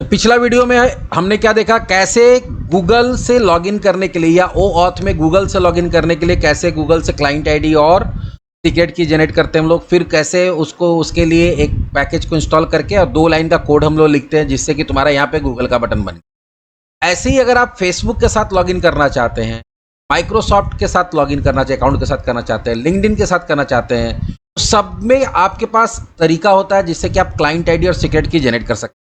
पिछला वीडियो में हमने क्या देखा, कैसे गूगल से लॉगिन करने के लिए या OAuth में गूगल से लॉगिन करने के लिए कैसे गूगल से क्लाइंट आईडी और टिकट की जनरेट करते हैं हम लोग, फिर कैसे उसको उसके लिए एक पैकेज को इंस्टॉल करके और 2 लाइन का कोड हम लोग लिखते हैं जिससे कि तुम्हारा यहाँ पे गूगल का बटन बने। ऐसे ही अगर आप फेसबुक के साथ लॉगिन करना चाहते हैं, माइक्रोसॉफ्ट के साथ लॉगिन करना चाहिए, अकाउंट के साथ करना चाहते हैं, लिंक्डइन के साथ करना चाहते हैं, तो सब में आपके पास तरीका होता है जिससे कि आप क्लाइंट आईडी और सीक्रेट की जनरेट कर सकते हैं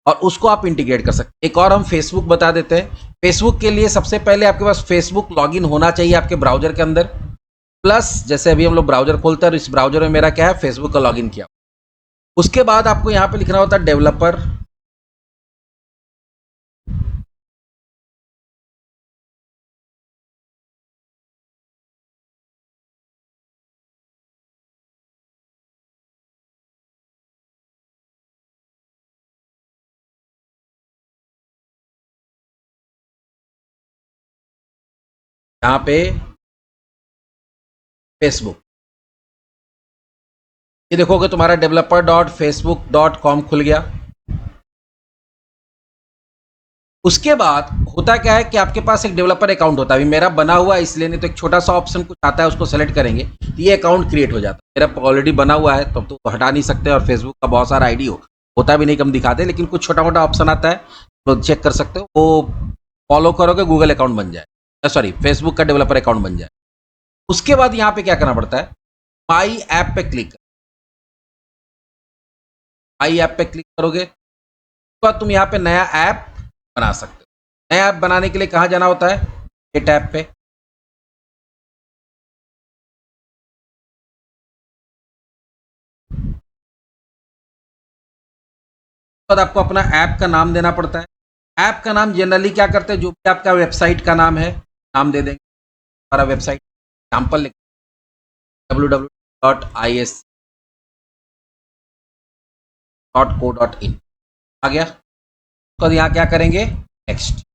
और उसको आप इंटीग्रेट कर सकते हैं। एक और हम फेसबुक बता देते हैं। फेसबुक के लिए सबसे पहले आपके पास फेसबुक लॉगिन होना चाहिए आपके ब्राउजर के अंदर, प्लस जैसे अभी हम लोग ब्राउजर खोलते हैं और इस ब्राउजर में मेरा क्या है, फेसबुक का लॉगिन किया। उसके बाद आपको यहाँ पे लिखना होता है डेवलपर, यहाँ पे फेसबुक, ये देखोगे तुम्हारा developer.facebook.com खुल गया। उसके बाद होता क्या है कि आपके पास एक डेवलपर अकाउंट होता है। अभी मेरा बना हुआ है इसलिए, नहीं तो एक छोटा सा ऑप्शन कुछ आता है, उसको सेलेक्ट करेंगे तो ये अकाउंट क्रिएट हो जाता है। मेरा ऑलरेडी बना हुआ है तब तो हटा नहीं सकते, और फेसबुक का बहुत सारा आईडी होता भी नहीं कम दिखाते, लेकिन कुछ छोटा मोटा ऑप्शन आता है तो चेक कर सकते हो, वो फॉलो करोगे गूगल अकाउंट बन जाए, सॉरी फेसबुक का डेवलपर अकाउंट बन जाए। उसके बाद यहाँ पे क्या करना पड़ता है, माई ऐप पे क्लिक, माई ऐप पे क्लिक करोगे तो बाद तुम यहाँ पे नया ऐप बना सकते हो। नया ऐप बनाने के लिए कहाँ जाना होता है, ये टैब पे, बाद आपको अपना ऐप का नाम देना पड़ता है। ऐप का नाम जनरली क्या करते हैं, जो भी आपका वेबसाइट का नाम है नाम दे देंगे। हमारा वेबसाइट एग्जाम्पल लिख www.isc.co.in आ गया। तो यहाँ क्या करेंगे, नेक्स्ट।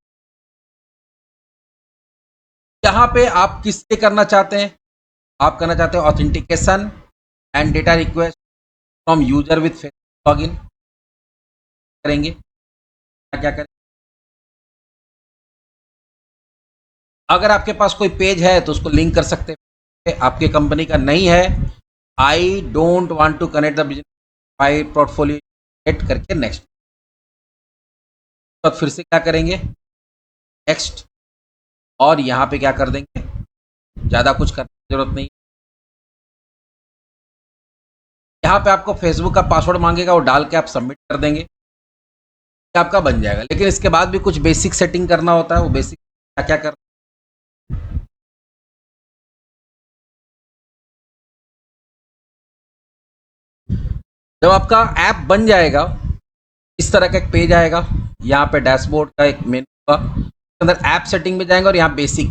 यहाँ पे आप किससे करना चाहते हैं, आप करना चाहते हैं authentication and data request from user with Facebook login करेंगे। क्या करें, अगर आपके पास कोई पेज है तो उसको लिंक कर सकते हैं, आपके कंपनी का नहीं है, I don't want to connect the business by portfolio add करके नेक्स्ट। तो फिर से क्या करेंगे, नेक्स्ट, और यहाँ पे क्या कर देंगे, ज़्यादा कुछ करने की जरूरत नहीं। यहाँ पे आपको फेसबुक का पासवर्ड मांगेगा, वो डाल के आप सबमिट कर देंगे, आपका बन जाएगा। लेकिन इसके बाद भी कुछ बेसिक सेटिंग करना होता है, वो बेसिक क्या क्या कर, जब आपका ऐप बन जाएगा इस तरह का एक पेज आएगा, यहाँ पे डैशबोर्ड का एक मेनू होगा, अंदर ऐप सेटिंग में जाएंगे और यहाँ बेसिक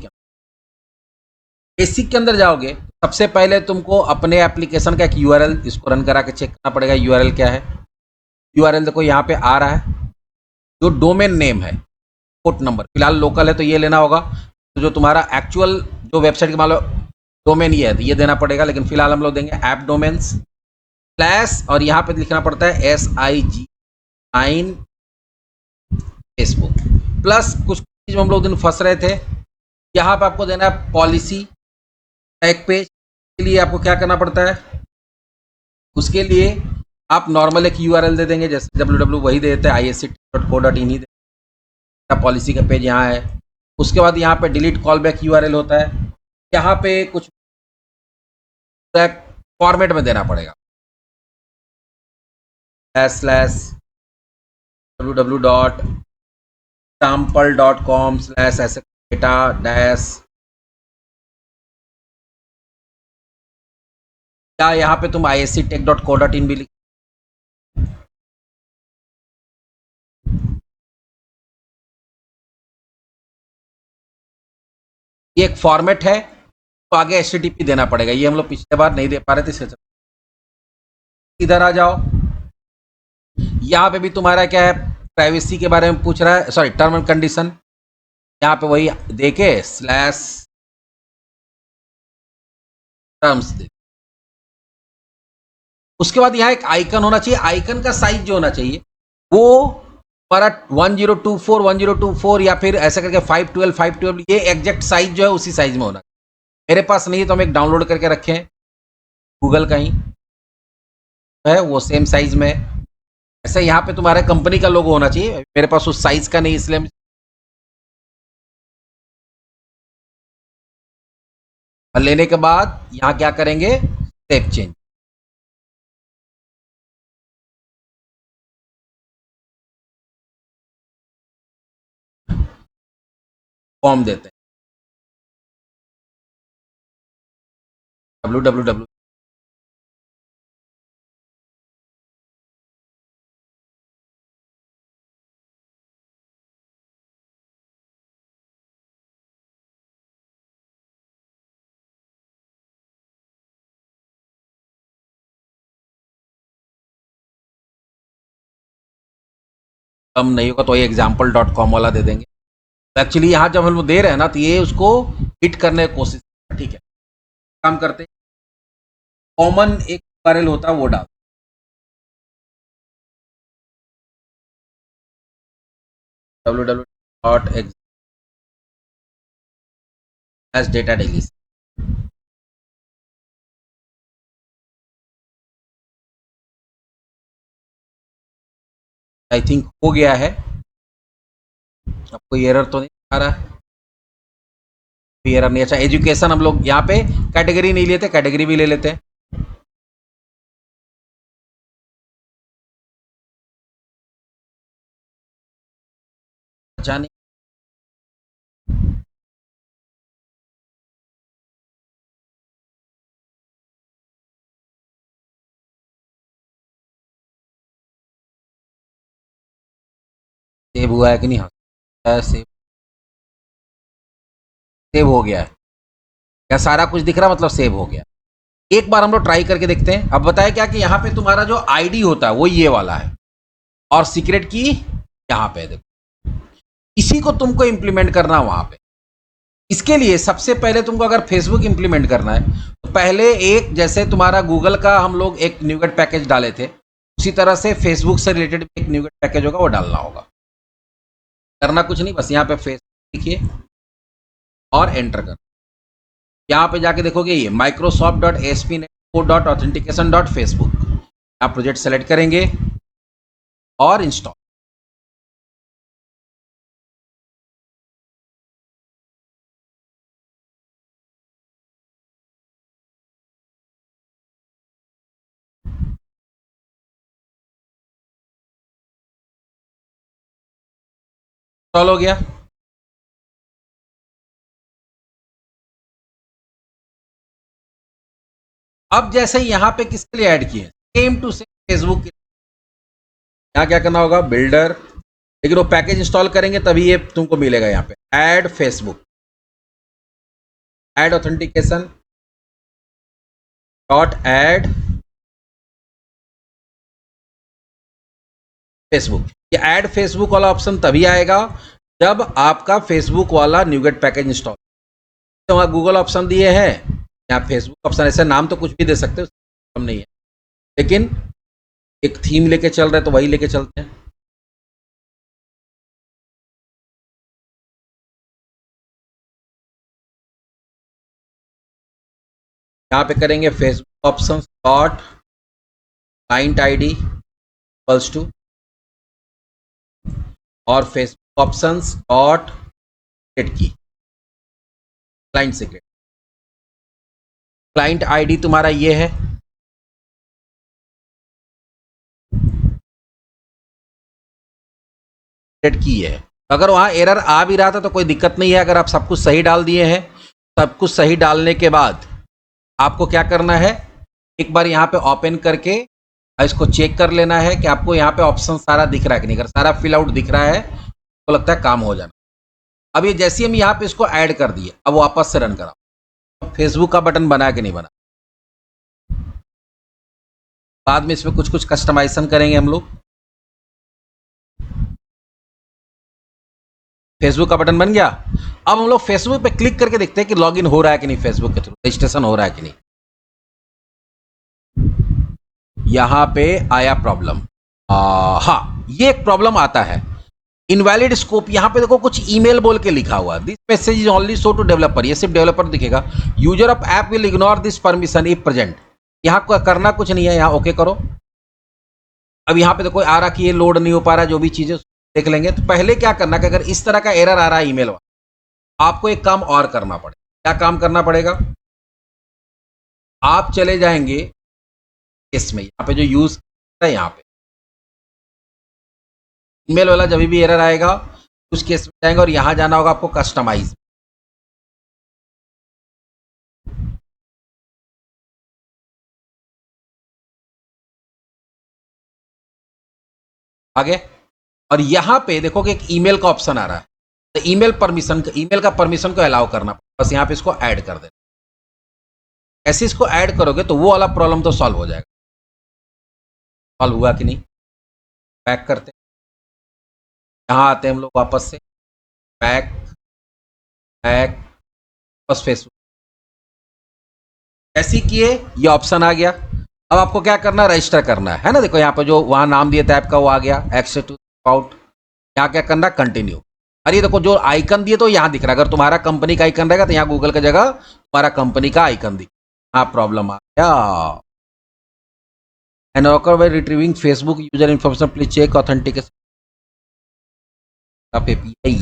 के अंदर जाओगे। सबसे पहले तुमको अपने एप्लीकेशन का एक यूआरएल इसको रन करा के चेक करना पड़ेगा, यूआरएल क्या है। यूआरएल देखो यहाँ पे आ रहा है, जो डोमेन नेम है, पोर्ट नंबर फिलहाल लोकल है तो ये लेना होगा। तो जो तुम्हारा एक्चुअल जो वेबसाइट का मान लो डोमेन ये है तो ये देना पड़ेगा, लेकिन फिलहाल हम लोग देंगे ऐप डोमेन्स स्लैश, और यहाँ पे लिखना पड़ता है SIG9 फेसबुक प्लस कुछ चीज हम लोग दिन फंस रहे थे। यहाँ पे आपको देना है पॉलिसी टैग पेज के लिए आपको क्या करना पड़ता है, उसके लिए आप नॉर्मल एक यूआरएल दे देंगे, जैसे www वही दे देते हैं, isc.co.in ही देते, पॉलिसी का पेज यहाँ है। उसके बाद यहाँ पे डिलीट कॉल बैक यूआरएल होता है, यहाँ पे कुछ फॉर्मेट में देना पड़ेगा, स्लैश www.sample.com/data डैश, या यहाँ पे तुम isctech.co.in भी लिख, ये एक फॉर्मेट है, तो आगे HTTP देना पड़ेगा, ये हम लोग पिछले बार नहीं दे पा रहे थे इससे। इधर आ जाओ, यहाँ पे भी तुम्हारा क्या है, प्राइवेसी के बारे में पूछ रहा है, सॉरी टर्म एंड कंडीशन, यहाँ पे वही देके स्लैश टर्म्स दे। उसके बाद यहाँ एक आइकन होना चाहिए, आइकन का साइज जो होना चाहिए वो हमारा 1024 या फिर ऐसा करके 512 ये एग्जैक्ट साइज जो है उसी साइज में होना। मेरे पास नहीं है तो हम एक डाउनलोड करके रखे हैं गूगल का ही है, वो सेम साइज में है। ऐसा यहाँ पे तुम्हारे कंपनी का लोगो होना चाहिए, मेरे पास उस साइज का नहीं, इसलिए लेने के बाद यहाँ क्या करेंगे, सेव चेंज। फॉर्म देते हैं www। कम नहीं होगा तो ये example.com वाला दे देंगे। एक्चुअली यहाँ जब हम लोग दे रहे हैं ना तो ये उसको हिट करने की कोशिश, ठीक है काम करते। कॉमन एक URL होता है वो डाल www.data.daily। आई थिंक हो गया है, आपको एरर तो नहीं आ रहा है? एरर नहीं। अच्छा एजुकेशन हम लोग यहाँ पे कैटेगरी नहीं लेते, कैटेगरी भी ले लेते हैं। अच्छा नहीं, सेव हुआ है कि नहीं? हाँ सेव, सेव हो गया है क्या? सारा कुछ दिख रहा मतलब सेव हो गया। एक बार हम लोग ट्राई करके देखते हैं। अब बताया क्या कि यहाँ पे तुम्हारा जो आईडी होता है वो ये वाला है और सीक्रेट की यहाँ पे देखो, इसी को तुमको इंप्लीमेंट करना है वहां पे। इसके लिए सबसे पहले तुमको अगर फेसबुक इंप्लीमेंट करना है तो पहले एक, जैसे तुम्हारा गूगल का हम लोग एक न्यूगेट पैकेज डाले थे, उसी तरह से फेसबुक से रिलेटेड एक न्यूगेट पैकेज होगा वो डालना होगा। करना कुछ नहीं, बस यहाँ पे फेसबुक लिखिए और एंटर कर। यहाँ पे जाके देखोगे ये microsoft.ASP.netcode.authentication.facebook, आप प्रोजेक्ट सेलेक्ट करेंगे और इंस्टॉल। इंस्टॉल हो गया। अब जैसे यहाँ पे किसके लिए ऐड किए, सेम टू सेम फेसबुक के, यहाँ क्या करना होगा, बिल्डर, लेकिन वो पैकेज इंस्टॉल करेंगे तभी ये तुमको मिलेगा। यहाँ पे add Facebook, add authentication dot add Facebook. ये ऐड फेसबुक वाला ऑप्शन तभी आएगा जब आपका फेसबुक वाला न्यूगेट पैकेज इंस्टॉल। तो वहाँ गूगल ऑप्शन दिए हैं, यहाँ फेसबुक ऑप्शन, ऐसे नाम तो कुछ भी दे सकते हो, हम नहीं है, लेकिन एक थीम लेके चल रहे तो वही लेके चलते हैं। यहाँ पे करेंगे Facebook option dot client ID equals to, और फेसबुक ऑप्शंस डॉट की क्लाइंट सीक्रेट। क्लाइंट आईडी तुम्हारा ये है, की है। अगर वहां एरर आ भी रहा था तो कोई दिक्कत नहीं है, अगर आप सब कुछ सही डाल दिए हैं। सब कुछ सही डालने के बाद आपको क्या करना है, एक बार यहाँ पे ओपन करके इसको चेक कर लेना है कि आपको यहाँ पे ऑप्शन सारा दिख रहा है कि नहीं। अगर सारा फिल आउट दिख रहा है तो लगता है काम हो जाना। अब ये जैसे हम यहाँ पे इसको ऐड कर दिए, अब वापस से रन कराओ। फेसबुक का बटन बना कि नहीं बना, बाद में इसमें कुछ कुछ कस्टमाइजेशन करेंगे हम लोग। फेसबुक का बटन बन गया। अब हम लोग फेसबुक पे क्लिक करके देखते हैं कि लॉगिन हो रहा है कि नहीं, फेसबुक के थ्रू रजिस्ट्रेशन हो रहा है कि नहीं। यहां पे आया प्रॉब्लम, हाँ ये एक प्रॉब्लम आता है। इनवैलिड स्कोप, यहाँ पे देखो कुछ ईमेल बोल के लिखा हुआ, this message is only show to developer, ये सिर्फ डेवलपर दिखेगा। User of app will ignore this permission if present, यहाँ करना कुछ नहीं है, यहाँ ओके करो। अब यहाँ पे देखो आ रहा कि ये लोड नहीं हो पा रहा, जो भी चीजें देख लेंगे। तो पहले क्या करना कि अगर इस तरह का एरर आ रहा है ईमेल, आपको एक काम और करना पड़ेगा। क्या काम करना पड़ेगा? आप चले जाएंगे इसमें, यहाँ पे जो यूज है, यहाँ पे ईमेल वाला जब भी एरर आएगा उस केस में जाएंगे और यहां जाना होगा आपको कस्टमाइज। आगे, और यहां पे देखो कि एक ईमेल का ऑप्शन आ रहा है, तो ईमेल का परमिशन को अलाउ करना, बस यहां पे इसको ऐड कर देना। ऐसे इसको ऐड करोगे तो वो वाला प्रॉब्लम तो सॉल्व हो जाएगा। सॉल्व हुआ कि नहीं? बैक करते हैं, यहां आते हैं हम लोग वापस से, बैक, बैक, बस फेसबुक, ऐसे ही किए, ये ऑप्शन आ गया। अब आपको क्या करना है? रजिस्टर करना है ना। देखो यहाँ पे जो वहां नाम दिया था ऐप का वो आ गया, एक्सेस टू अबाउट। यहाँ क्या करना? कंटिन्यू। अरे देखो जो आइकन दिए तो यहाँ दिख रहा है, अगर तुम्हारा कंपनी का आइकन रहेगा तो यहाँ गूगल की जगह तुम्हारा कंपनी का आइकन दिख, हाँ प्रॉब्लम आ गया। And occur by retrieving Facebook user information, please check authentication of API।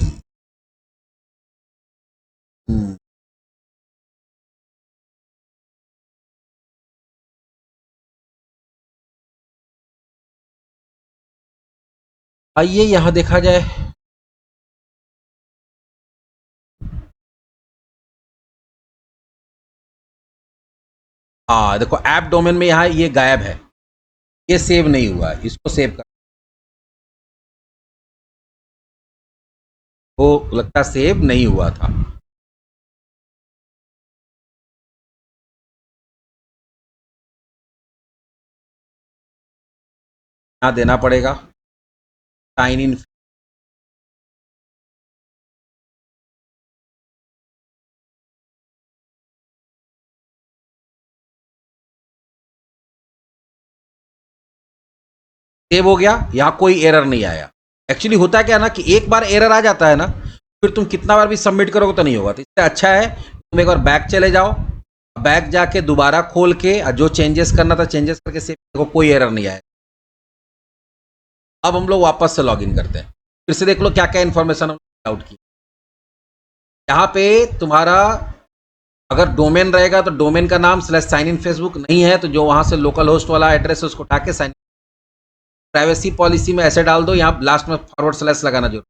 आइए यहाँ देखा जाए, हाँ देखो ऐप डोमेन में यहाँ ये गायब है, ये सेव नहीं हुआ, इसको सेव कर, वो लगता सेव नहीं हुआ था। यहाँ देना पड़ेगा साइन इन। सेव हो गया, यहाँ कोई एरर नहीं आया। एक्चुअली होता क्या है ना कि एक बार एरर आ जाता है ना, फिर तुम कितना बार भी सबमिट करोगे तो नहीं होगा। तो इससे अच्छा है तुम एक बार बैक चले जाओ, बैक जाके दोबारा खोल के जो चेंजेस करना था चेंजेस करके सेव, देखो कोई एरर नहीं आया। अब हम लोग वापस से लॉग इन करते हैं, फिर से देख लो क्या क्या इन्फॉर्मेशन हम आउट की। यहाँ पे तुम्हारा अगर डोमेन रहेगा तो डोमेन का नाम स्लैश साइन इन फेसबुक, नहीं है तो जो वहां से लोकल होस्ट वाला एड्रेस है उसको उठा के साइन, प्राइवेसी पॉलिसी में ऐसे डाल दो, यहाँ लास्ट में फॉरवर्ड स्लैश लगाना जरूर।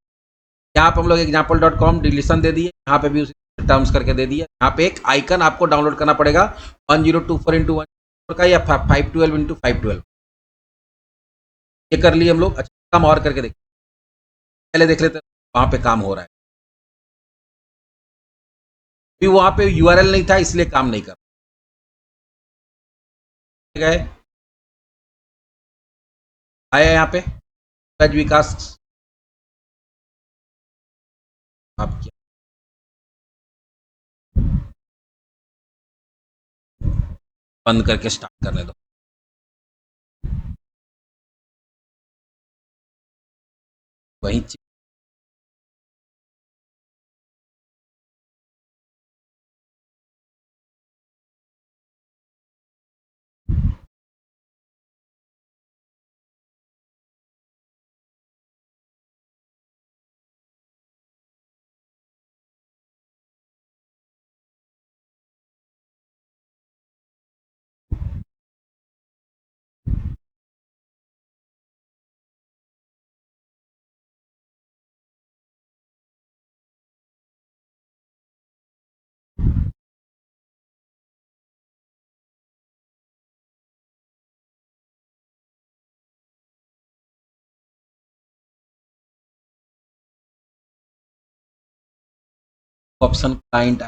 यहाँ पे हम लोग एग्जाम्पल.com डिलीशन दे दिए, यहाँ पे भी उसी टर्म्स करके दे दिया। यहाँ पे एक आइकन आपको डाउनलोड करना पड़ेगा 1024x1 का या 512x512, ये कर लिए हम लोग। अच्छा काम और करके देख, पहले देख लेते वहां पे काम हो रहा है, भी वहां पे यूआरएल नहीं था इसलिए काम नहीं कर गए। आया यहाँ पे विकास, आप बंद करके स्टार्ट करने दो। वही ऑप्शन क्लाइंट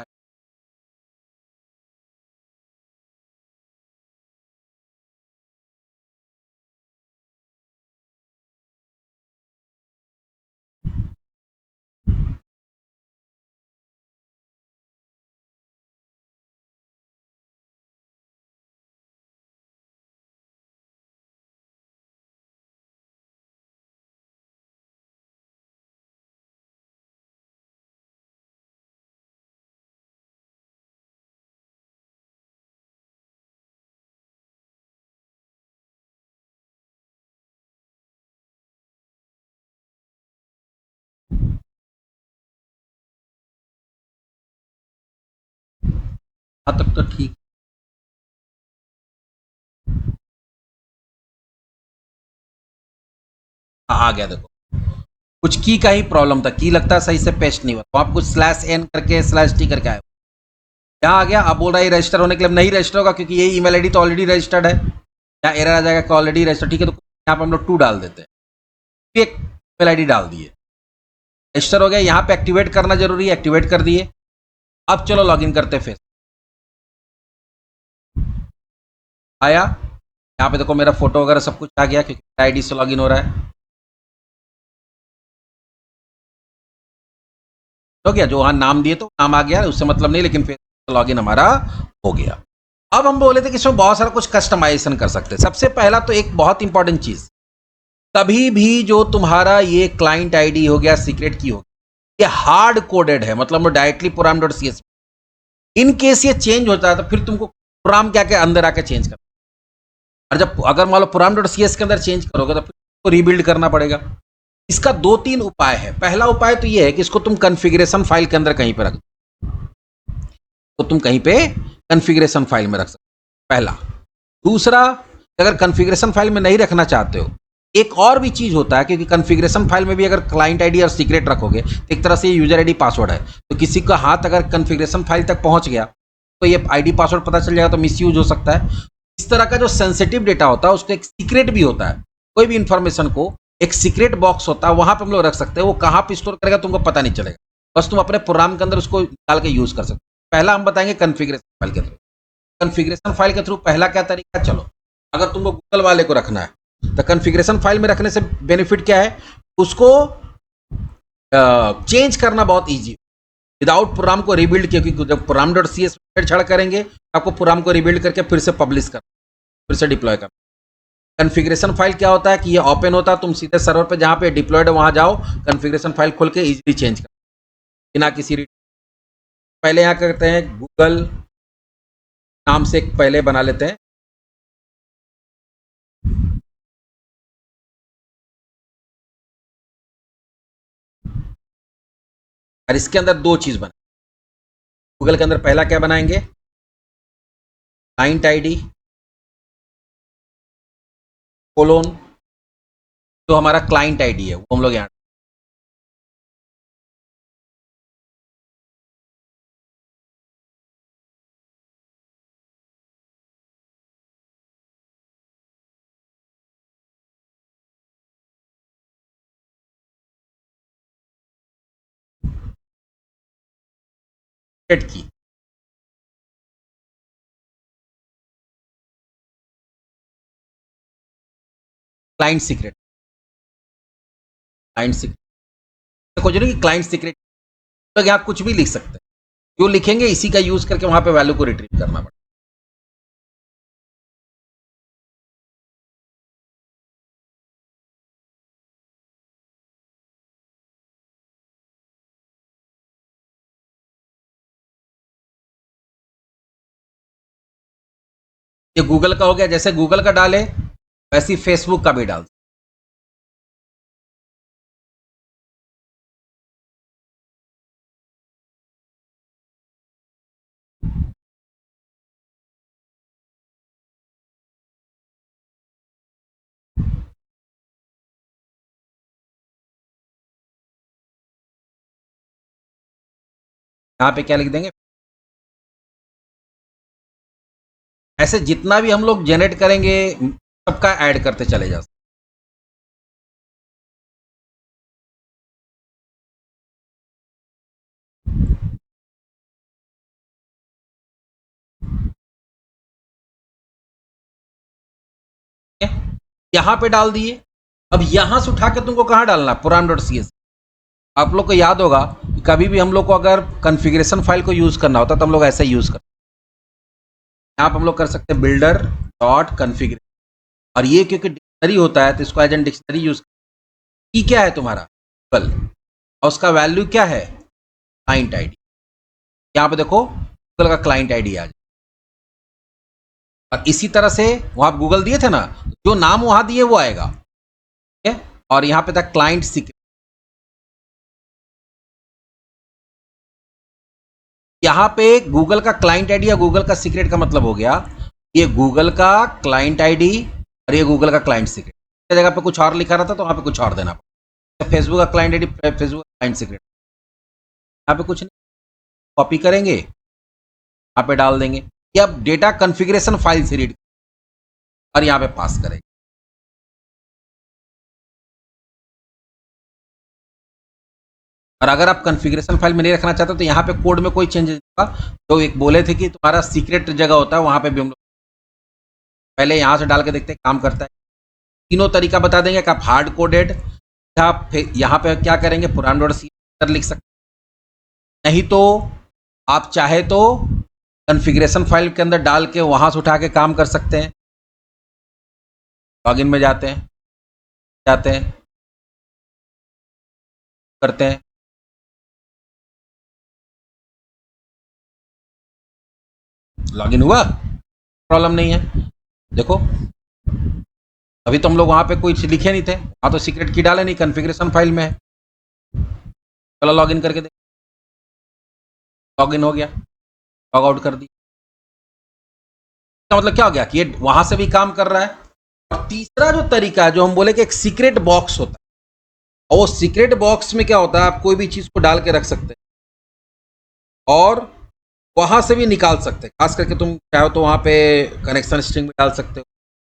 यहाँ तक तो ठीक। हाँ, आ गया देखो, कुछ की का ही प्रॉब्लम था, की लगता है सही से पेस्ट नहीं हुआ, तो आप कुछ स्लैश एन करके स्लैश टी करके आए, यहाँ आ गया। अब बोल रहा है रजिस्टर होने के लिए नहीं रजिस्टर होगा क्योंकि ये ईमेल आईडी तो ऑलरेडी रजिस्टर्ड है, यहाँ एरर आ जाएगा कि ऑलरेडी रजिस्टर। ठीक है, तो यहाँ पे हम लोग 2 डाल देते हैं, एक ईमेल आईडी डाल दिए, रजिस्टर हो गया। यहाँ पे एक्टिवेट करना जरूरी है, एक्टिवेट कर दिए। अब चलो लॉगिन करते हैं। फिर आया, यहाँ पे देखो मेरा फोटो वगैरह सब कुछ आ गया क्योंकि आईडी से लॉगिन हो रहा है। हो गया, जो वहां नाम दिए तो नाम आ गया, उससे मतलब नहीं, लेकिन फिर लॉगिन हमारा हो गया। अब हम बोले थे कि इसमें बहुत सारा कुछ कस्टमाइजेशन कर सकते हैं। सबसे पहला तो एक बहुत इंपॉर्टेंट चीज, कभी भी जो तुम्हारा ये क्लाइंट आईडी हो गया, सीक्रेट की हो गया, ये हार्ड कोडेड है, मतलब directly program dot C S, in case ये चेंज होता है तो फिर तुमको प्रोग्राम क्या के अंदर आके चेंज करना, और जब अगर मान लो प्रोग्राम डॉट सी एस के अंदर चेंज करोगे तो फिर रीबिल्ड करना पड़ेगा। इसका 2-3 उपाय है। पहला उपाय तो ये है कि इसको तुम कॉन्फ़िगरेशन फाइल के अंदर कहीं पे रख दो, तो तुम कहीं पे कॉन्फ़िगरेशन फाइल में रख सकते हो, पहला। दूसरा, अगर कॉन्फ़िगरेशन फाइल में नहीं रखना चाहते हो, एक और भी चीज होता है, क्योंकि कॉन्फ़िगरेशन फाइल में भी अगर क्लाइंट आईडी और सीक्रेट रखोगे तो एक तरह से यूजर आईडी पासवर्ड है, तो किसी का हाथ अगर कॉन्फ़िगरेशन फाइल तक पहुंच गया तो ये आईडी पासवर्ड पता चल जाएगा, तो मिसयूज हो सकता है। इस तरह का जो सेंसिटिव डेटा होता है उसको एक सीक्रेट भी होता है, कोई भी इंफॉर्मेशन को एक सीक्रेट बॉक्स होता है, वहां पर हम लोग रख सकते हैं। वो कहां पे स्टोर करेगा तुमको पता नहीं चलेगा, बस तुम अपने प्रोग्राम के अंदर उसको डाल के यूज कर सकते हो। पहला हम बताएंगे कॉन्फ़िगरेशन फाइल के थ्रू। कॉन्फ़िगरेशन फाइल के थ्रू पहला क्या तरीका, चलो अगर तुमको गूगल वाले को रखना है तो कॉन्फ़िगरेशन फाइल में रखने से बेनिफिट क्या है, उसको चेंज करना बहुत ईजी, विदाउट प्रोग्राम को रिबिल्ड, क्योंकि जब प्रोग्राम डॉट सी एस छड़ करेंगे आपको प्रोग्राम को रिबिल्ड करके फिर से पब्लिश करना, फिर से डिप्लॉय करना। कॉन्फ़िगरेशन फाइल क्या होता है कि ये ओपन होता है, तुम सीधे सर्वर पे जहां पे डिप्लॉयड है वहां जाओ, कॉन्फ़िगरेशन फाइल खोल के इजीली चेंज कर बिना किसी। पहले यहाँ करते हैं गूगल नाम से पहले बना लेते हैं, और इसके अंदर 2 चीज बना। गूगल के अंदर पहला क्या बनाएंगे, क्लाइंट आईडी कोलोन, जो हमारा क्लाइंट आईडी है वो हम लोग यहाँ सेट की। क्लाइंट सीक्रेट, क्लाइंट सीक्रेट देखो जरूरी कि क्लाइंट सीक्रेट, तो यहाँ कुछ भी लिख सकते हैं, जो लिखेंगे इसी का यूज करके वहां पे वैल्यू को रिट्रीव करना पड़ेगा। ये गूगल का हो गया, जैसे गूगल का डाले वैसे ही फेसबुक का भी डाल। यहाँ पे क्या लिख देंगे, ऐसे जितना भी हम लोग जनरेट करेंगे सबका ऐड करते चले जा सकते हैं। यहाँ पे डाल दिए। अब यहां से उठा के तुमको कहाँ डालना, पुरान डॉट सी एस। आप लोग को याद होगा कि कभी भी हम लोग को अगर कॉन्फ़िगरेशन फाइल को यूज करना होता तो हम लोग ऐसा यूज करते, यहाँ पर हम लोग कर सकते हैं बिल्डर डॉट कॉन्फ़िगरेशन, और ये क्योंकि डिक्शनरी होता है तो इसको एज एन डिक्शनरी यूज। की क्या है तुम्हारा गूगल, और उसका वैल्यू क्या है, क्लाइंट आईडी। यहाँ पे देखो गूगल का क्लाइंट आईडी आ जाए, और इसी तरह से वहां गूगल दिए थे ना, जो नाम वहां दिए वो आएगा, ठीक है। और यहाँ पे था क्लाइंट सीक्रेट, यहाँ पे गूगल का क्लाइंट आईडी या गूगल का सीक्रेट का मतलब हो गया, ये गूगल का क्लाइंट आईडी और ये गूगल का क्लाइंट सीक्रेट। जगह पे कुछ और लिखा रहता तो वहां पे कुछ और देना पड़ता। फेसबुक का क्लाइंट आईडी, फेसबुक का क्लाइंट सीक्रेट, यहाँ पे कुछ नहीं, कॉपी करेंगे, यहाँ पे डाल देंगे। ये अब डेटा कॉन्फ़िगरेशन फाइल से रीड और यहाँ पे पास करेंगे। और अगर आप कॉन्फ़िगरेशन फाइल में नहीं रखना चाहते तो यहाँ पे कोड में कोई चेंज नहीं होगा। तो एक बोले थे कि तुम्हारा सीक्रेट जगह होता है, वहां पे भी हम लोग पहले यहाँ से डाल के देखते हैं काम करता है। तीनों तरीका बता देंगे कि आप हार्ड कोडेड, आप यहाँ पे क्या करेंगे, पुराण डॉट सी लिख सकते, नहीं तो आप चाहे तो कॉन्फ़िगरेशन फाइल के अंदर डाल के वहां से उठा के काम कर सकते हैं। लॉगिन में जाते हैं, करते हैं, लॉगिन हुआ, प्रॉब्लम नहीं है। देखो अभी तो हम लोग वहां पे कोई लिखे नहीं थे, वहां तो सीक्रेट की डाले नहीं, कॉन्फ़िगरेशन फाइल में है। चलो लॉगिन करके देख, लॉगिन हो गया, लॉग आउट कर दी। इसका मतलब क्या हो गया कि ये वहां से भी काम कर रहा है। और तीसरा जो तरीका है, जो हम बोले कि एक सीक्रेट बॉक्स होता है, और वो सीक्रेट बॉक्स में क्या होता है, आप कोई भी चीज को डाल के रख सकते हैं और वहां से भी निकाल सकते हैं। खास करके तुम चाहो तो वहां पे कनेक्शन स्ट्रिंग भी डाल सकते हो,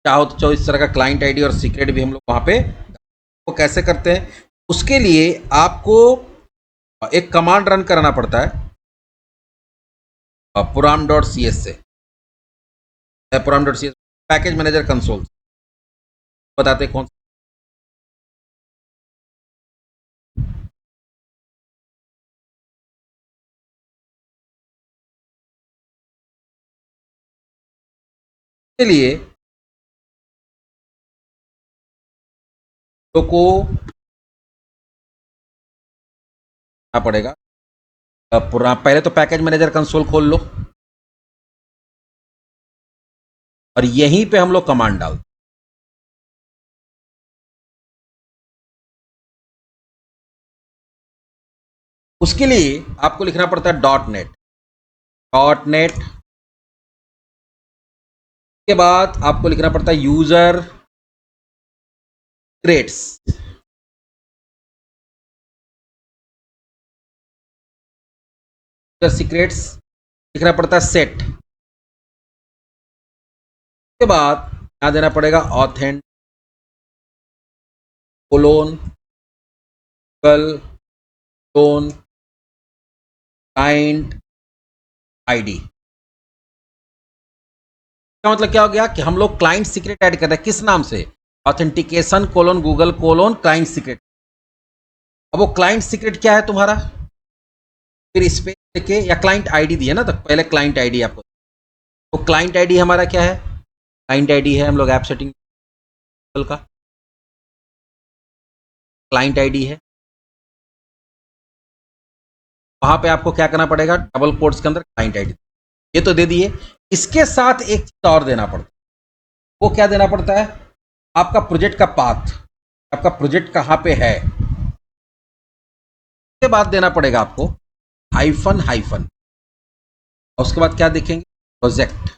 चाहो तो इस तरह का क्लाइंट आईडी और सीक्रेट भी हम लोग वहां पे। वो कैसे करते हैं, उसके लिए आपको एक कमांड रन कराना पड़ता है पुराम डॉट सी एस से, पुराम dot C S package manager console, बताते कौन के लिए तो को पड़ेगा। पहले तो पैकेज मैनेजर कंसोल खोल लो और यहीं पे हम लोग कमांड डाल, उसके लिए आपको लिखना पड़ता है डॉट नेट। डॉट नेट के बाद आपको लिखना पड़ता है यूजर क्रेट्स, सीक्रेट्स लिखना पड़ता है सेट। के बाद यहां देना पड़ेगा ऑथेंट कोलोन कल टोन क्लाइंट आईडी। का मतलब क्या हो गया कि हम लोग क्लाइंट सीक्रेट ऐड कर रहे हैं, किस नाम से, authentication colon Google colon client secret. अब वो क्लाइंट सीक्रेट क्या है तुम्हारा, फिर इस पे लेके या क्लाइंट आईडी दिया ना, तो पहले क्लाइंट आईडी आपको, तो क्लाइंट आईडी हमारा क्या है, क्लाइंट आईडी है हम लोग ऐप सेटिंग का क्लाइंट आईडी है। वहां पे आपको क्या करना पड़ेगा, डबल कोट्स के अंदर क्लाइंट आईडी, ये तो दे दिए। इसके साथ एक चीज और देना पड़ता है, वो क्या देना पड़ता है, आपका प्रोजेक्ट का पाथ, आपका प्रोजेक्ट कहां पे है। उसके बाद देना पड़ेगा आपको हाइफन हाइफन, और उसके बाद क्या देखेंगे, प्रोजेक्ट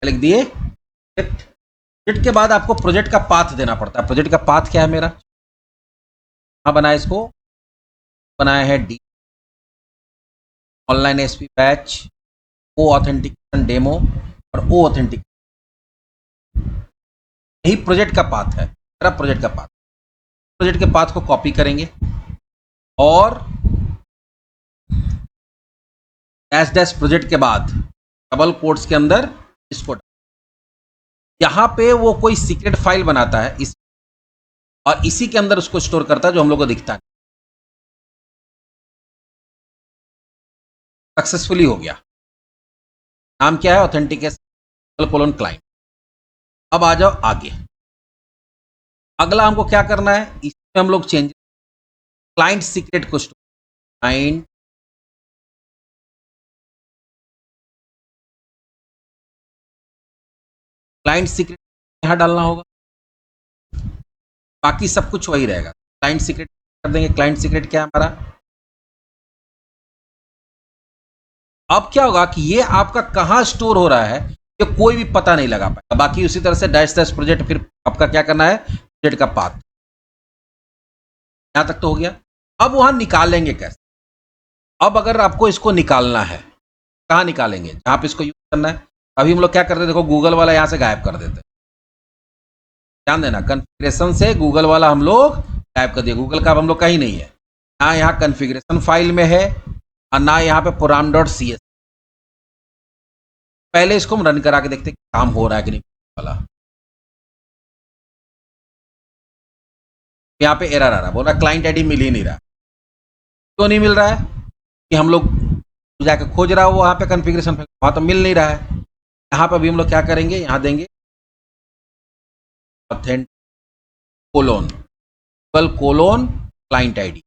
लिख दिए। प्रोजेक्ट के बाद आपको प्रोजेक्ट का पाथ देना पड़ता है। प्रोजेक्ट का पाथ क्या है मेरा, कहां बनाया इसको, बनाया है डी ऑनलाइन एसपी बैच, ओ ऑथेंटिकेशन डेमो और ओ ऑथेंटिक, यही प्रोजेक्ट का पाथ है मेरा। प्रोजेक्ट का पाथ, प्रोजेक्ट के पाथ को कॉपी करेंगे और डैश डैश प्रोजेक्ट के बाद डबल कोट्स के अंदर इसको, यहां पे वो कोई सीक्रेट फाइल बनाता है इस, और इसी के अंदर उसको स्टोर करता है जो हम लोग को दिखता है। सक्सेसफुली हो गया। नाम क्या है, ऑथेंटिकेशन कोलोन क्लाइंट। अब आ जाओ आगे, अगला हमको क्या करना है, इसमें हम लोग चेंज क्लाइंट सीक्रेट को स्टोर, क्लाइंट क्लाइंट सीक्रेट यहां डालना होगा, बाकी सब कुछ वही रहेगा। क्लाइंट सीक्रेट कर देंगे, क्लाइंट सीक्रेट क्या है हमारा। अब क्या होगा कि ये आपका कहाँ स्टोर हो रहा है ये कोई भी पता नहीं लगा पाएगा। बाकी उसी तरह से डैश डैश प्रोजेक्ट, फिर आपका क्या करना है, प्रोजेक्ट का पाथ। यहां तक तो हो गया। अब वहां निकालेंगे कैसे? अब अगर आपको इसको निकालना है, कहाँ निकालेंगे? जहां पे इसको यूज करना है। अभी हम लोग क्या करते हैं, देखो गूगल वाला यहां से गायब कर देते हैं। ध्यान देना, कॉन्फ़िगरेशन से गूगल वाला हम लोग गायब कर दिए। गूगल का अब हम लोग कहीं नहीं है, ना यहाँ कॉन्फ़िगरेशन फाइल में है और ना यहाँ पे program.cs। पहले इसको हम रन करा के देखते काम हो रहा है कि नहीं वाला। यहाँ पे एरर आ रहा, बोल रहा क्लाइंट आईडी मिल ही नहीं रहा। क्यों नहीं मिल रहा है? कि हम लोग जाके खोज रहा हो वहाँ पे कॉन्फ़िगरेशन फाइल, वहाँ तो मिल नहीं रहा है। यहाँ पर भी हम लोग क्या करेंगे, यहाँ देंगे ऑथेंटिक कोलोन क्लाइंट आईडी,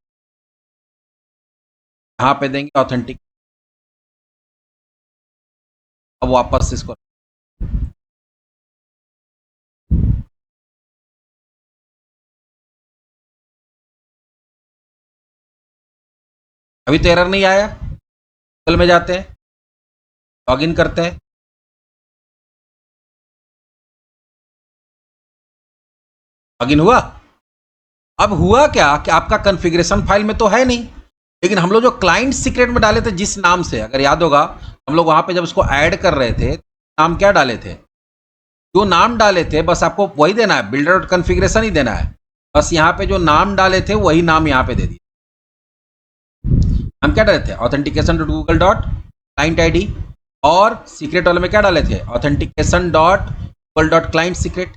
यहाँ पे देंगे ऑथेंटिक। अब वापस इसको अभी तो एरर नहीं आया। गूगल में जाते हैं, लॉगिन करते हैं, लॉगिन हुआ। अब हुआ क्या कि आपका कॉन्फ़िगरेशन फाइल में तो है नहीं, लेकिन हम लोग जो क्लाइंट सीक्रेट में डाले थे जिस नाम से, अगर याद होगा हम लोग वहां पे जब इसको ऐड कर रहे थे, नाम क्या डाले थे? जो नाम डाले थे बस आपको वही देना है, बिल्डर डॉट कॉन्फ़िगरेशन ही देना है। बस यहाँ पे जो नाम डाले थे वही नाम यहाँ पे दे दिए। हम क्या डाले थे, authentication dot Google dot client I D, और सीक्रेट वाले में क्या डाले थे, authentication dot Google dot client secret.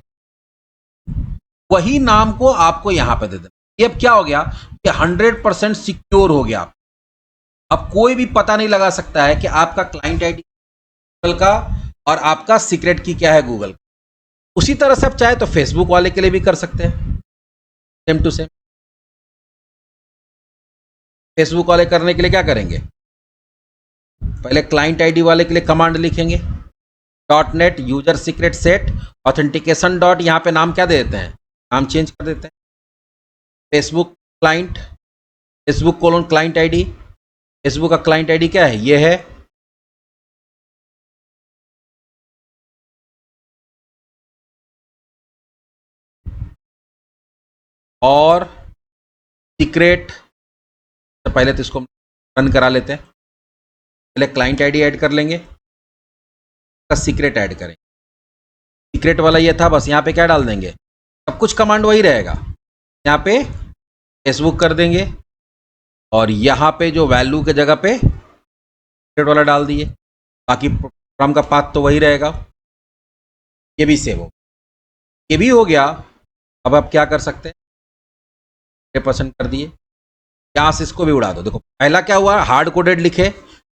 वही नाम को आपको यहां पे दे देना। ये अब क्या हो गया कि 100% सिक्योर हो गया। अब कोई भी पता नहीं लगा सकता है कि आपका क्लाइंट आईडी गूगल का और आपका सीक्रेट की क्या है गूगल। उसी तरह से आप चाहे तो फेसबुक वाले के लिए भी कर सकते हैं, सेम टू सेम। फेसबुक वाले करने के लिए क्या करेंगे, पहले क्लाइंट आईडी वाले के लिए कमांड लिखेंगे, .net user secret set authentication dot, यहाँ पे नाम क्या दे देते हैं, नाम चेंज कर देते हैं, Facebook client, Facebook colon client ID. Facebook का क्लाइंट आईडी क्या है, ये है। और सीक्रेट, तो पहले तो इसको रन करा लेते हैं। पहले क्लाइंट आईडी ऐड कर लेंगे, का सीक्रेट ऐड करेंगे। सीक्रेट वाला ये था, बस यहाँ पे क्या डाल देंगे, सब कुछ कमांड वही रहेगा। यहाँ पे फेसबुक कर देंगे और यहाँ पे जो वैल्यू के जगह पे सीक्रेट वाला डाल दिए। बाकी प्रोग्राम का पाथ तो वही रहेगा। ये भी सेव हो, ये भी हो गया। अब आप क्या कर सकते हैं, 100% कर दिए, यहाँ से इसको भी उड़ा दो। देखो पहला क्या हुआ, हार्ड कोडेड लिखे।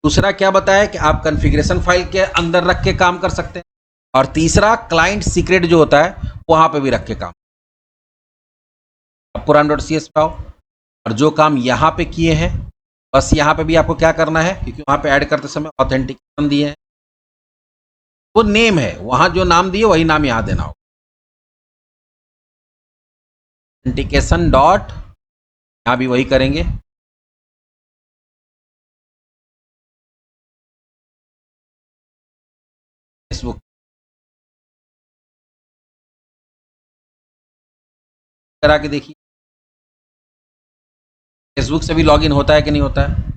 दूसरा क्या बताया कि आप कॉन्फ़िगरेशन फाइल के अंदर रख के काम कर सकते हैं। और तीसरा क्लाइंट सीक्रेट जो होता है वहां पे भी रख के काम। अब program.cs पे आओ, और जो काम यहाँ पे किए हैं बस यहाँ पे भी आपको क्या करना है, क्योंकि वहां पे ऐड करते समय ऑथेंटिकेशन दिए हैं, वो नेम है, वहां जो नाम दिए वही नाम यहाँ देना होगा। ऑथेंटिकेशन डॉट, यहाँ भी वही करेंगे। फेसबुक करा के देखिए, फेसबुक से भी लॉगिन होता है कि नहीं होता है।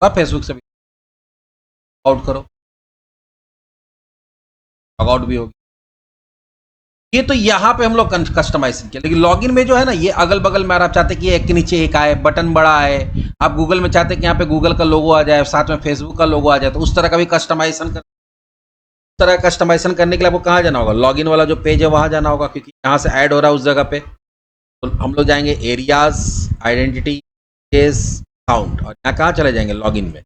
और फेसबुक से भी आउट करो, लॉगआउट भी होगी। ये तो यहाँ पे हम लोग कस्टमाइज किया, लेकिन लॉगिन में जो है ना, ये अगल बगल में आप चाहते कि एक के नीचे एक आए, बटन बड़ा आए। आप गूगल में चाहते कि यहाँ पे गूगल का लोगो आ जाए, साथ में फेसबुक का लोगो आ जाए, तो उस तरह का भी कस्टमाइजेशन करने के लिए आपको कहाँ जाना होगा, लॉगिन वाला जो पेज है वहाँ जाना होगा, क्योंकि यहाँ से ऐड हो रहा है उस जगह पे। तो हम लोग जाएंगे एरियाज, आइडेंटिटी, केस, साउंड, और यहाँ कहाँ चले जाएंगे, लॉगिन में।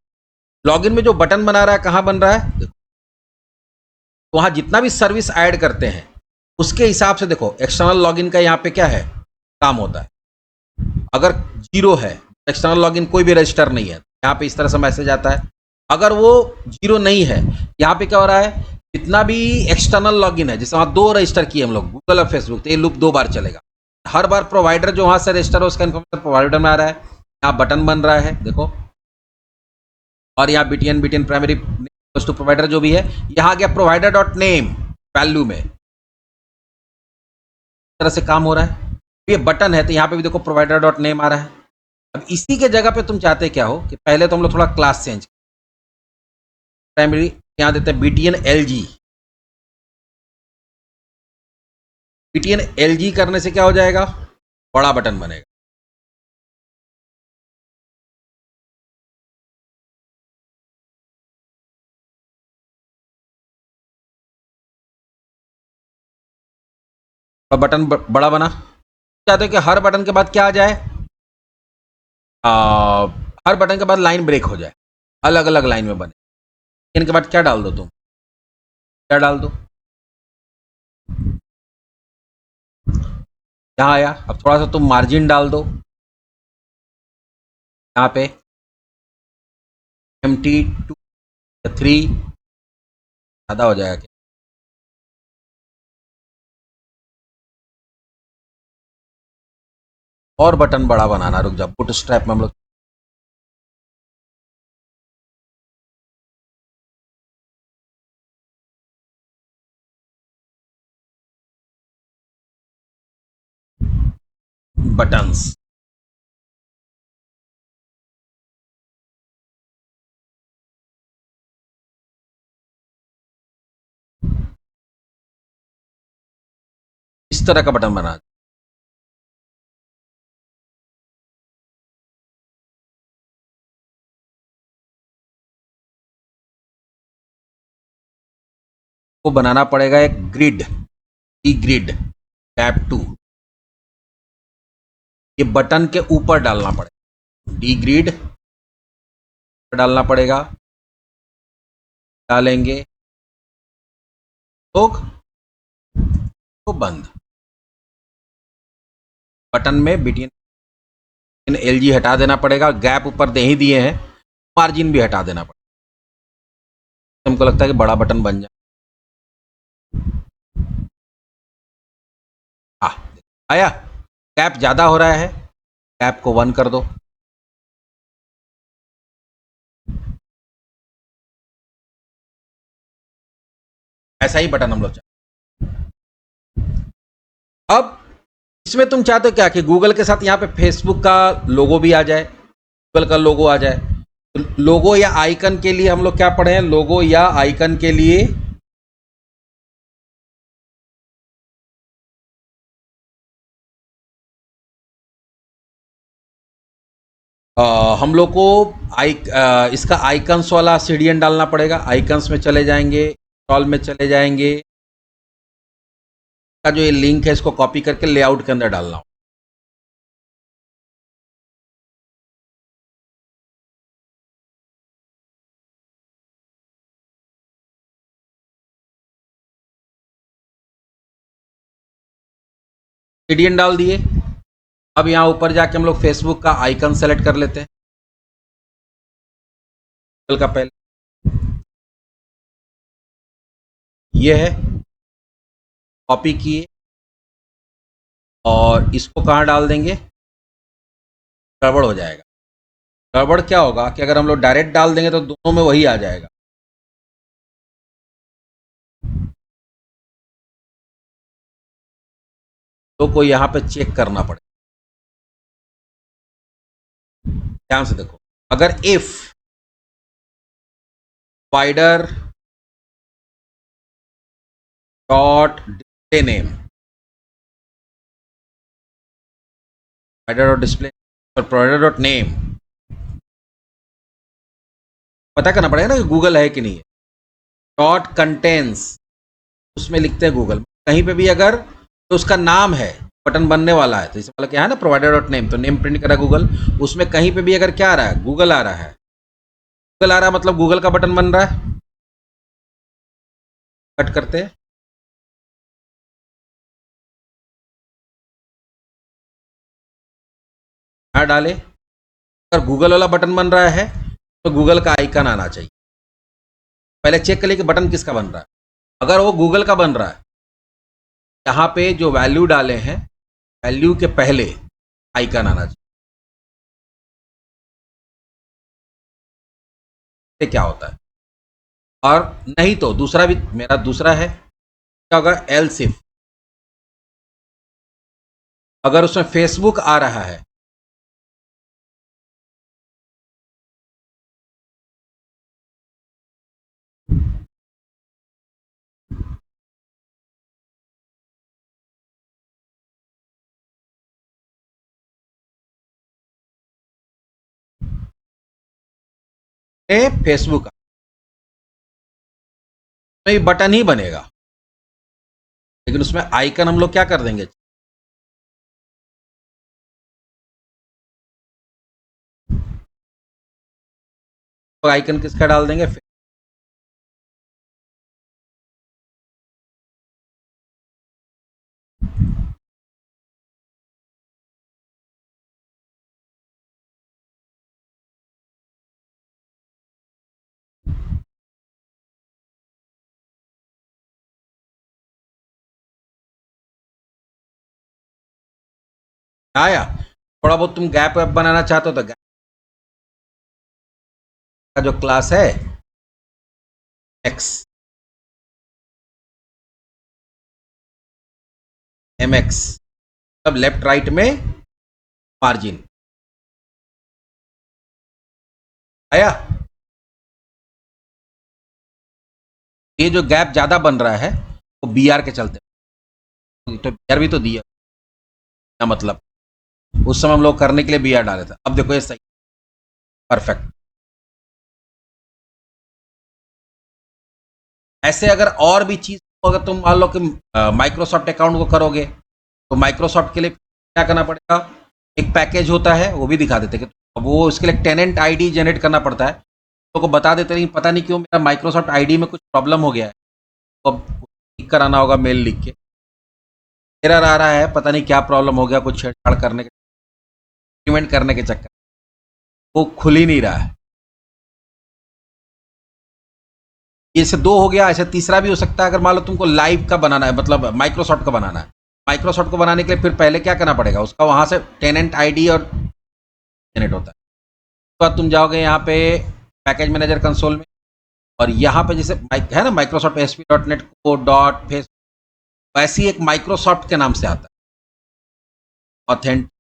लॉगिन में जो बटन बना रहा है कहाँ बन रहा है, वहाँ जितना भी सर्विस ऐड करते हैं उसके हिसाब से देखो एक्सटर्नल लॉगिन का यहाँ पे क्या है, काम होता है। अगर 0 है, एक्सटर्नल लॉगिन कोई भी रजिस्टर नहीं है, यहाँ पे इस तरह से मैसेज आता है। अगर वो जीरो नहीं है, यहाँ पे क्या हो रहा है, जितना भी एक्सटर्नल लॉगिन है, जैसे वहाँ 2 रजिस्टर किए हम लोग गूगल और फेसबुक, तो ये लूप 2 बार चलेगा। हर बार प्रोवाइडर जो वहाँ से रजिस्टर हो उसका इन्फॉर्मेशन प्रोवाइडर में आ रहा है। यहाँ बटन बन रहा है देखो, और यहाँ बीटीएन प्राइमरी टू प्रोवाइडर जो भी है, यहाँ आ गया प्रोवाइडर डॉट नेम वैल्यू में, इस तरह से काम हो रहा है। ये बटन है तो यहाँ पे भी देखो प्रोवाइडर डॉट नेम आ रहा है। अब इसी के जगह पे तुम चाहते क्या हो कि पहले तो हम लोग थोड़ा क्लास चेंज, प्राइमरी यहाँ देते हैं बीटीएन एलजी। बीटीएन एलजी करने से क्या हो जाएगा, बड़ा बटन बनेगा। और बटन बड़ा बना, चाहते हो कि हर बटन के बाद क्या आ जाए, हर बटन के बाद लाइन ब्रेक हो जाए, अलग अलग लाइन में बने। इनके बाद क्या डाल दो तुम, क्या डाल दो, यहाँ आया। अब थोड़ा सा तुम मार्जिन डाल दो, यहाँ पे MT2 या 3 ज़्यादा हो जाएगा क्या, और बटन बड़ा बनाना, रुक जा, बुट स्ट्रैप में हम लोग बटन्स, इस तरह का बटन बना, को बनाना पड़ेगा एक ग्रिड, ई ग्रिड टैब 2, ये बटन के ऊपर डालना पड़ेगा, डी ग्रिड डालना पड़ेगा, डालेंगे तो बंद। बटन में बीटीएन एलजी हटा देना पड़ेगा, गैप ऊपर दे ही दिए हैं, मार्जिन भी हटा देना पड़ेगा, हमको लगता है कि बड़ा बटन बन जाए। आया, गैप ज़्यादा हो रहा है, गैप को 1 कर दो। ऐसा ही बटन हम लोग अब इसमें तुम चाहते हो क्या कि गूगल के साथ यहाँ पे फेसबुक का लोगो भी आ जाए, गूगल का लोगो आ जाए। तो लोगो या आइकन के लिए हम लोग क्या पढ़े हैं, लोगो या आइकन के लिए हम लोग को इसका आइकन्स वाला सीडीएन डालना पड़ेगा। आइकन्स में चले जाएंगे, इंस्टॉल में चले जाएंगे, का जो ये लिंक है इसको कॉपी करके लेआउट के अंदर डालना हो। सीडीएन डाल दिए। अब यहाँ ऊपर जाके हम लोग फेसबुक का आइकन सेलेक्ट कर लेते हैं, गूगल का पहले ये है, कॉपी किए और इसको कहाँ डाल देंगे, गड़बड़ हो जाएगा। गड़बड़ क्या होगा कि अगर हम लोग डायरेक्ट डाल देंगे तो दोनों में वही आ जाएगा। तो कोई यहाँ पे चेक करना पड़ेगा, ध्यान से देखो। अगर if spider dot display name, spider dot display और प्रोवाइडर डॉट नेम, पता करना पड़ेगा ना कि गूगल है कि नहीं है। डॉट कंटेंस, उसमें लिखते हैं गूगल। कहीं पे भी अगर तो उसका नाम है, बटन बनने वाला है, तो इसे वाला क्या है ना, प्रोवाइडर डॉट नेम, तो नेम प्रिंट करा गूगल। उसमें कहीं पे भी अगर क्या आ रहा है, गूगल आ रहा है, गूगल आ रहा है मतलब गूगल का बटन बन रहा है। कट करते हैं, यहाँ डाले, अगर गूगल वाला बटन बन रहा है तो गूगल का आइकन आना चाहिए। पहले चेक कर लिए कि बटन किसका बन रहा है। अगर वो गूगल का बन रहा है, यहाँ पे जो वैल्यू डाले हैं, वैल्यू के पहले आइकन आना चाहिए। ये क्या होता है? और नहीं तो दूसरा भी मेरा दूसरा है, क्या होगा, एल्स इफ अगर उसमें फेसबुक आ रहा है, फेसबुक में बटन ही बनेगा, लेकिन उसमें आइकन हम लोग क्या कर देंगे, तो आइकन किसका डाल देंगे, आया। थोड़ा बहुत तुम गैप वैप बनाना चाहते हो तो गैप का जो क्लास है एक्स एम एक्स, तब लेफ्ट राइट में मार्जिन आया। ये जो गैप ज्यादा बन रहा है वो बी आर के चलते, तो बी आर भी तो दिया, क्या मतलब, उस समय हम लोग करने के लिए बी आर डाले थे। अब देखो ये सही, परफेक्ट। ऐसे अगर और भी चीज, अगर तुम मान लो कि माइक्रोसॉफ्ट अकाउंट को करोगे तो माइक्रोसॉफ्ट के लिए क्या करना पड़ेगा, एक पैकेज होता है वो भी दिखा देते कि वो उसके लिए टेनेंट आईडी जनरेट करना पड़ता है, तो को बता देते नहीं, पता नहीं क्यों मेरा माइक्रोसॉफ्ट आईडी में कुछ प्रॉब्लम हो गया है, तो अब ठीक कराना होगा मेल लिख के, एरर आ रहा है, पता नहीं क्या प्रॉब्लम हो गया, कुछ छेड़छाड़ करने के, इम्प्लीमेंट करने के चक्कर वो खुल ही नहीं रहा है। ऐसे दो हो गया, ऐसे तीसरा भी हो सकता है, अगर मान लो तुमको लाइव का बनाना है, मतलब माइक्रोसॉफ्ट का बनाना है, माइक्रोसॉफ्ट को बनाने के लिए फिर पहले क्या करना पड़ेगा, उसका वहां से टेनेंट आईडी और जनरेट होता है। उसके बाद तुम जाओगे यहाँ पे पैकेज मैनेजर कंसोल में, और यहाँ पे जैसे है ना Microsoft S P dot net co dot face, वैसे ही एक माइक्रोसॉफ्ट के नाम से आता है, authentic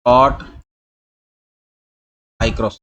dot Microsoft.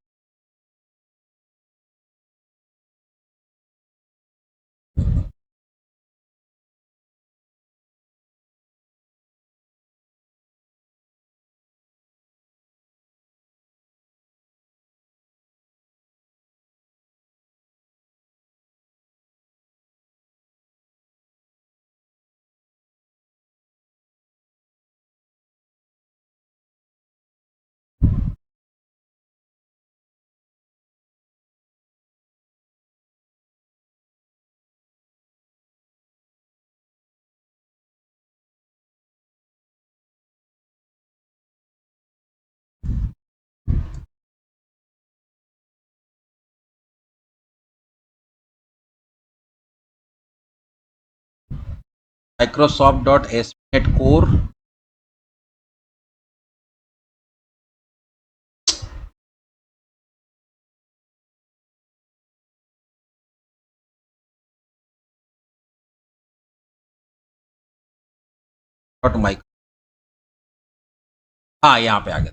Microsoft dot S P net core dot micro, हाँ यहाँ पे आ गया,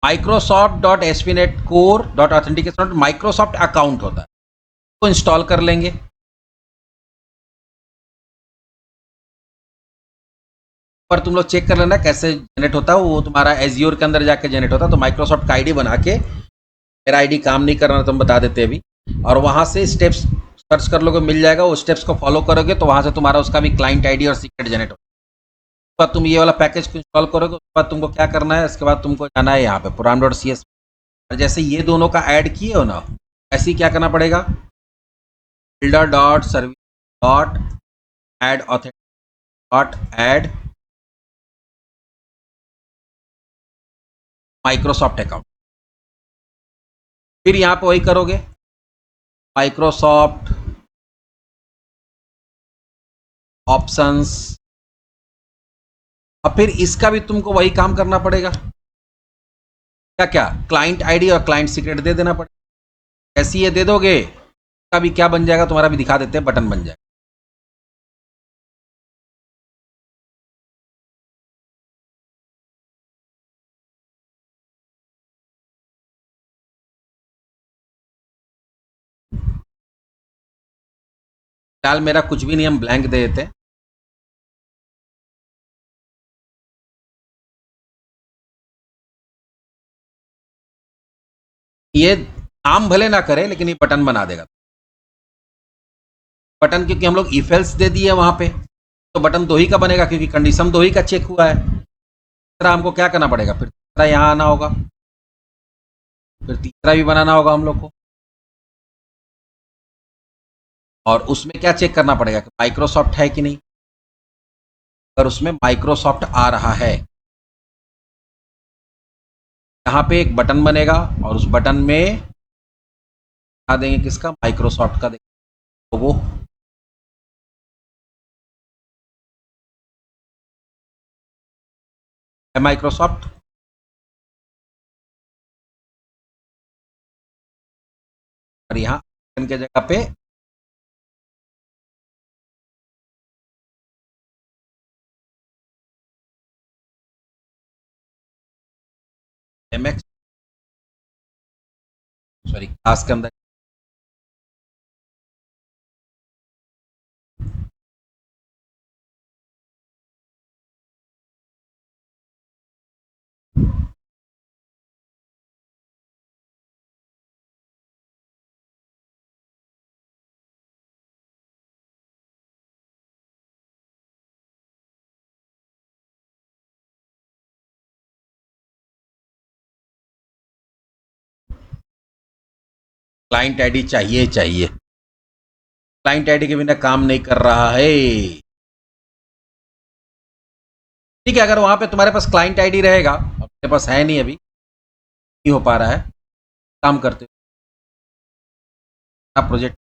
Microsoft dot S P net core dot authentication Microsoft account होता है, तो इंस्टॉल कर लेंगे। पर तुम लोग चेक कर लेना कैसे जनरेट होता है, वो तुम्हारा एजियोर के अंदर जाके जनरेट होता है, तो माइक्रोसॉफ्ट का आईडी बना के, मेरा आईडी काम नहीं कर रहा तुम बता देते अभी, और वहां से स्टेप्स सर्च कर लोगे, मिल जाएगा, वो स्टेप्स को फॉलो करोगे तो वहां से तुम्हारा उसका भी क्लाइंट आईडी और सीक्रेट जनरेट होगा। उसके बाद तुम ये वाला पैकेज को इंस्टॉल करोगे, उसके बाद तुमको क्या करना है, इसके बाद तुमको जाना है यहाँ पे पुरान डॉट सी एस, और जैसे ये दोनों का ऐड किए हो ना, ऐसे ही क्या करना पड़ेगा, builder dot service dot add authentic dot add Microsoft account. फिर यहां पे वही करोगे, माइक्रोसॉफ्ट ऑप्शंस, और फिर इसका भी तुमको वही काम करना पड़ेगा। क्या क्या, क्लाइंट आईडी और क्लाइंट सीक्रेट दे देना पड़ेगा। ऐसी ये दे दोगे, का भी क्या बन जाएगा तुम्हारा, भी दिखा देते हैं, बटन बन जाएगा। फिलहाल मेरा कुछ भी नहीं, हम ब्लैंक दे देते हैं। ये नाम भले ना करे, लेकिन ये बटन बना देगा। बटन क्योंकि हम लोग इफ एल्स दे दिए वहां पे, तो बटन दो ही का बनेगा, क्योंकि कंडीशन दो ही का चेक हुआ है। तीसरा हमको क्या करना पड़ेगा, फिर तीसरा यहाँ आना होगा, फिर तीसरा भी बनाना होगा हम लोग को। और उसमें क्या चेक करना पड़ेगा कि माइक्रोसॉफ्ट है कि नहीं। अगर उसमें माइक्रोसॉफ्ट आ रहा है, यहाँ पे एक बटन बनेगा, और उस बटन में क्या देंगे, किसका, माइक्रोसॉफ्ट का देंगे लोगो। है माइक्रोसॉफ्ट, और यहाँ बटन के जगह पे एमएक्स, सॉरी क्लास के अंदर क्लाइंट आईडी चाहिए चाहिए। क्लाइंट आईडी के बिना काम नहीं कर रहा है। ठीक है, अगर वहां पे तुम्हारे पास क्लाइंट आईडी रहेगा, अपने पास है नहीं, अभी नहीं हो पा रहा है, काम करते हो प्रोजेक्ट।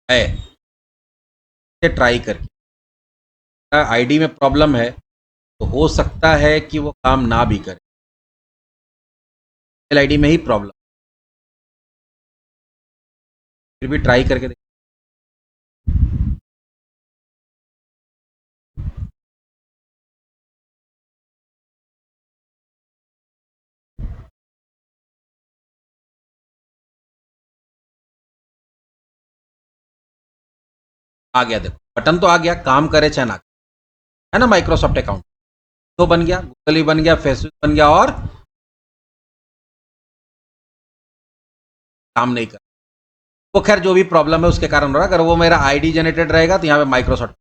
है ट्राई करके, आईडी में प्रॉब्लम है, तो हो सकता है कि वो काम ना भी करे, मेल आईडी में ही प्रॉब्लम, फिर भी ट्राई करके देख। आ गया, देखो बटन तो आ गया, काम करे चाहे ना, है ना। माइक्रोसॉफ्ट अकाउंट तो बन गया, गूगल ही बन गया, फेसबुक बन गया, और काम नहीं कर। वो खैर जो भी प्रॉब्लम है उसके कारण हो रहा है। अगर वो मेरा आईडी जनरेटेड रहेगा तो यहाँ पे माइक्रोसॉफ्ट